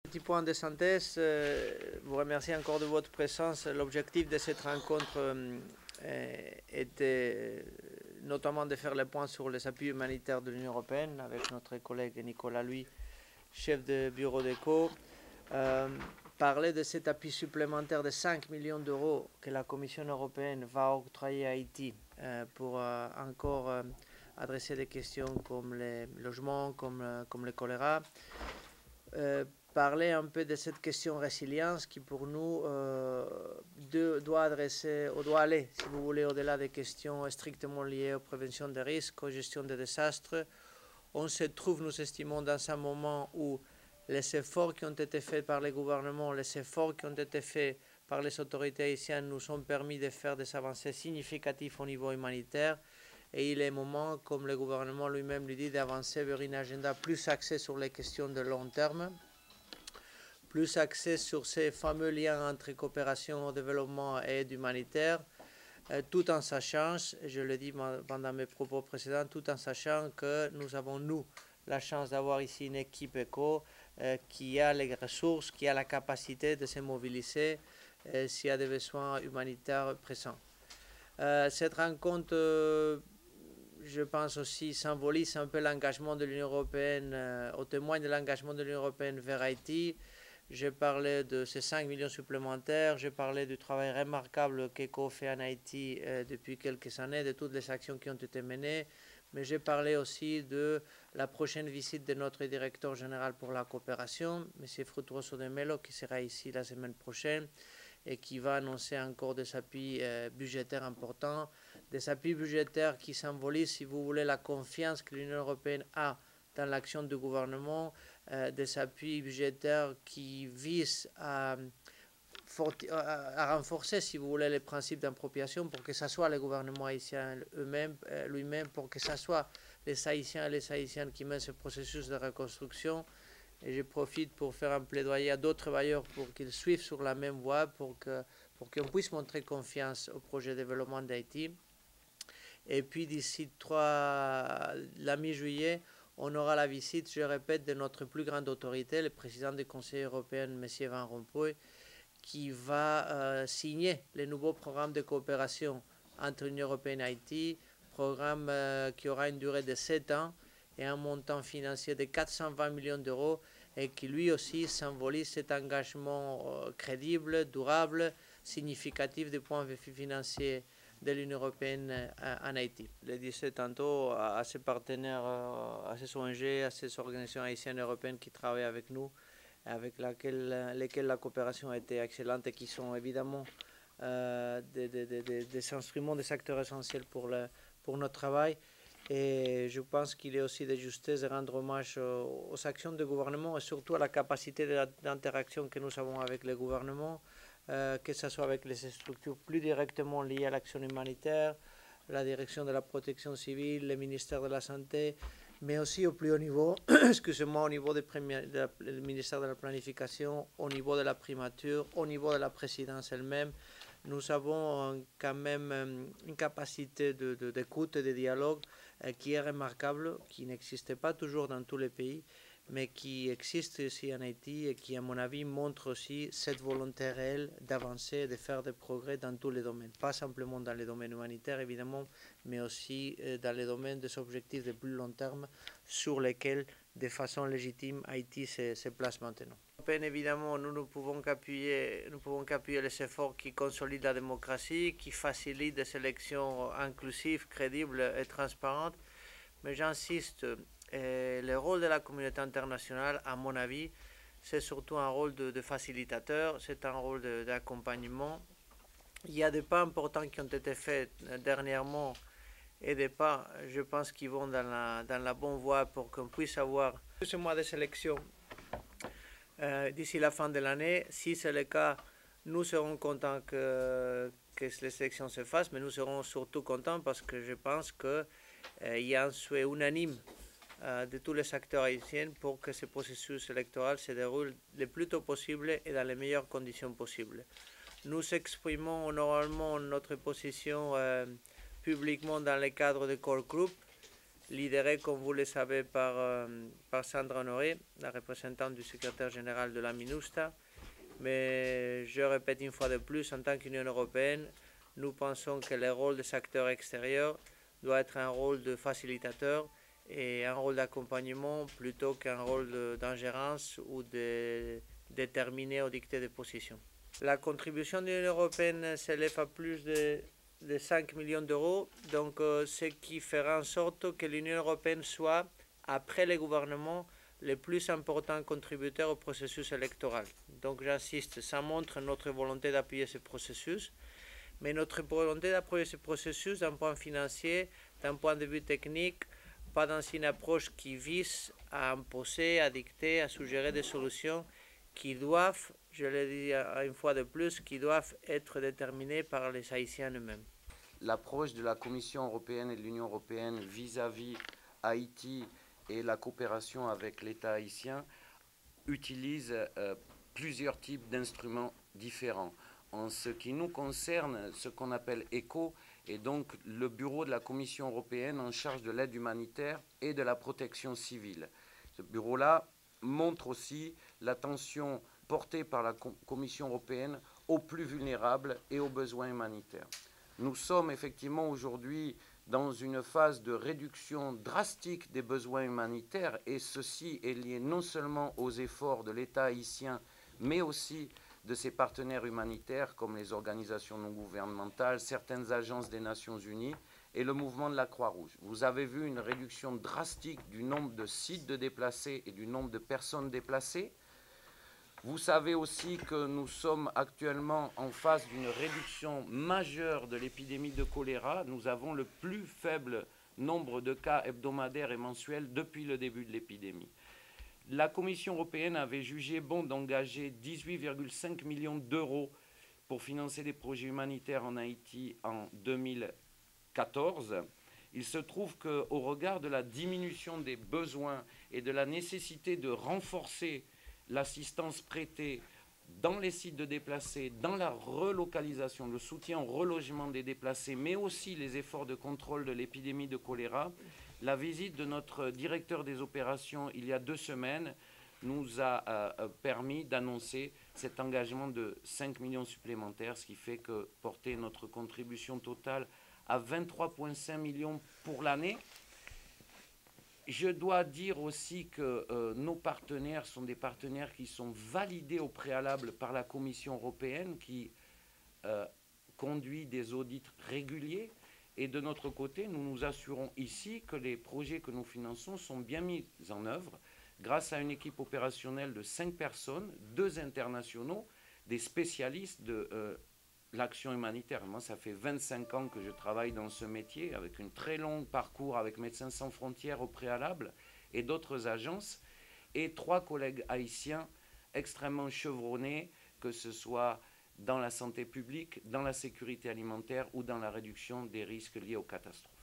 Petit point de synthèse, vous remercie encore de votre présence. L'objectif de cette rencontre était notamment de faire le point sur les appuis humanitaires de l'Union européenne avec notre collègue Nicolas Louis, chef de bureau d'ECHO. Parler de cet appui supplémentaire de 5 millions d'euros que la Commission européenne va octroyer à Haïti pour encore adresser des questions comme les logements, comme le choléra. Parler un peu de cette question résilience qui pour nous doit aller, si vous voulez, au-delà des questions strictement liées aux préventions des risques, aux gestions des désastres. On se trouve, nous estimons, dans un moment où les efforts qui ont été faits par les gouvernements, les efforts qui ont été faits par les autorités haïtiennes nous ont permis de faire des avancées significatives au niveau humanitaire. Et il est moment, comme le gouvernement lui-même lui dit, d'avancer vers une agenda plus axée sur les questions de long terme, plus axée sur ces fameux liens entre coopération au développement et aide humanitaire, tout en sachant, je le dis pendant mes propos précédents, tout en sachant que nous avons, nous, la chance d'avoir ici une équipe ECHO qui a les ressources, qui a la capacité de se mobiliser s'il y a des besoins humanitaires pressants. Cette rencontre, je pense aussi, symbolise un peu l'engagement de l'Union européenne, au témoin de l'engagement de l'Union européenne vers Haïti. J'ai parlé de ces 5 millions supplémentaires, j'ai parlé du travail remarquable qu'ECHO fait en Haïti depuis quelques années, de toutes les actions qui ont été menées, mais j'ai parlé aussi de la prochaine visite de notre directeur général pour la coopération, M. Frutuoso de Melo, qui sera ici la semaine prochaine et qui va annoncer encore des appuis budgétaires importants, des appuis budgétaires qui symbolisent, si vous voulez, la confiance que l'Union européenne a dans l'action du gouvernement, des appuis budgétaires qui visent à renforcer, si vous voulez, les principes d'appropriation pour que ce soit le gouvernement haïtien lui-même, pour que ce soit les Haïtiens et les Haïtiennes qui mènent ce processus de reconstruction. Et je profite pour faire un plaidoyer à d'autres bailleurs pour qu'ils suivent sur la même voie, pour qu'on puisse montrer confiance au projet de développement d'Haïti. Et puis d'ici la mi-juillet, on aura la visite, je répète, de notre plus grande autorité, le président du Conseil européen, M. Van Rompuy, qui va signer les nouveaux programmes de coopération entre l'Union européenne et Haïti, programme qui aura une durée de 7 ans et un montant financier de 420 millions d'euros et qui lui aussi symbolise cet engagement crédible, durable, significatif du point de vue financier de l'Union européenne en Haïti. Je le disais tantôt à ses partenaires, à ces ONG, à ces organisations haïtiennes et européennes qui travaillent avec nous, avec lesquelles la coopération a été excellente et qui sont évidemment des instruments, des acteurs essentiels pour notre travail. Et je pense qu'il est aussi de justesse de rendre hommage aux actions du gouvernement et surtout à la capacité d'interaction que nous avons avec le gouvernement, que ce soit avec les structures plus directement liées à l'action humanitaire, la direction de la protection civile, le ministère de la Santé, mais aussi au plus haut niveau, excusez-moi, au niveau du ministère de la Planification, au niveau de la primature, au niveau de la présidence elle-même. Nous avons quand même une capacité d'écoute et de dialogue qui est remarquable, qui n'existait pas toujours dans tous les pays, mais qui existe ici en Haïti et qui, à mon avis, montre aussi cette volonté réelle d'avancer, de faire des progrès dans tous les domaines. Pas simplement dans les domaines humanitaires, évidemment, mais aussi dans les domaines des objectifs de plus long terme sur lesquels, de façon légitime, Haïti se place maintenant. Évidemment, nous ne pouvons qu'appuyer les efforts qui consolident la démocratie, qui facilitent des élections inclusives, crédibles et transparentes. Mais j'insiste, le rôle de la communauté internationale, à mon avis, c'est surtout un rôle de facilitateur, c'est un rôle d'accompagnement. Il y a des pas importants qui ont été faits dernièrement et des pas, je pense, qui vont dans la bonne voie pour qu'on puisse avoir ce mois des élections d'ici la fin de l'année. Si c'est le cas, nous serons contents que les élections se fassent, mais nous serons surtout contents parce que je pense qu'il y a un souhait unanime de tous les acteurs haïtiens pour que ce processus électoral se déroule le plus tôt possible et dans les meilleures conditions possibles. Nous exprimons normalement notre position publiquement dans le cadre de Core Group lidéré, comme vous le savez, par Sandra Honoré, la représentante du secrétaire général de la MINUSTAH. Mais je répète une fois de plus, en tant qu'Union européenne, nous pensons que le rôle des acteurs extérieurs doit être un rôle de facilitateur et un rôle d'accompagnement plutôt qu'un rôle d'ingérence ou de déterminer ou dicter des positions. La contribution de l'Union européenne s'élève à plus de 5 millions d'euros, donc ce qui fera en sorte que l'Union européenne soit, après les gouvernements, le plus important contributeur au processus électoral. Donc j'insiste, ça montre notre volonté d'appuyer ce processus, mais notre volonté d'appuyer ce processus d'un point financier, d'un point de vue technique, pas dans une approche qui vise à imposer, à dicter, à suggérer des solutions qui doivent, je le dis une fois de plus, qui doivent être déterminées par les Haïtiens eux-mêmes. L'approche de la Commission européenne et de l'Union européenne vis-à-vis Haïti et la coopération avec l'État haïtien utilise plusieurs types d'instruments différents. En ce qui nous concerne, ce qu'on appelle ECHO est donc le bureau de la Commission européenne en charge de l'aide humanitaire et de la protection civile. Ce bureau-là montre aussi l'attention portée par la Commission européenne aux plus vulnérables et aux besoins humanitaires. Nous sommes effectivement aujourd'hui dans une phase de réduction drastique des besoins humanitaires et ceci est lié non seulement aux efforts de l'État haïtien mais aussi de ses partenaires humanitaires comme les organisations non gouvernementales, certaines agences des Nations Unies et le mouvement de la Croix-Rouge. Vous avez vu une réduction drastique du nombre de sites de déplacés et du nombre de personnes déplacées. Vous savez aussi que nous sommes actuellement en face d'une réduction majeure de l'épidémie de choléra. Nous avons le plus faible nombre de cas hebdomadaires et mensuels depuis le début de l'épidémie. La Commission européenne avait jugé bon d'engager 18,5 millions d'euros pour financer des projets humanitaires en Haïti en 2014. Il se trouve qu'au regard de la diminution des besoins et de la nécessité de renforcer l'assistance prêtée dans les sites de déplacés, dans la relocalisation, le soutien au relogement des déplacés, mais aussi les efforts de contrôle de l'épidémie de choléra, la visite de notre directeur des opérations il y a 2 semaines nous a permis d'annoncer cet engagement de 5 millions supplémentaires, ce qui fait que porter notre contribution totale à 23,5 millions pour l'année. Je dois dire aussi que nos partenaires sont des partenaires qui sont validés au préalable par la Commission européenne qui conduit des audits réguliers. Et de notre côté, nous nous assurons ici que les projets que nous finançons sont bien mis en œuvre grâce à une équipe opérationnelle de 5 personnes, 2 internationaux, des spécialistes de l'action humanitaire. Moi, ça fait 25 ans que je travaille dans ce métier, avec un très long parcours avec Médecins sans frontières au préalable et d'autres agences, et 3 collègues haïtiens extrêmement chevronnés, que ce soit dans la santé publique, dans la sécurité alimentaire ou dans la réduction des risques liés aux catastrophes.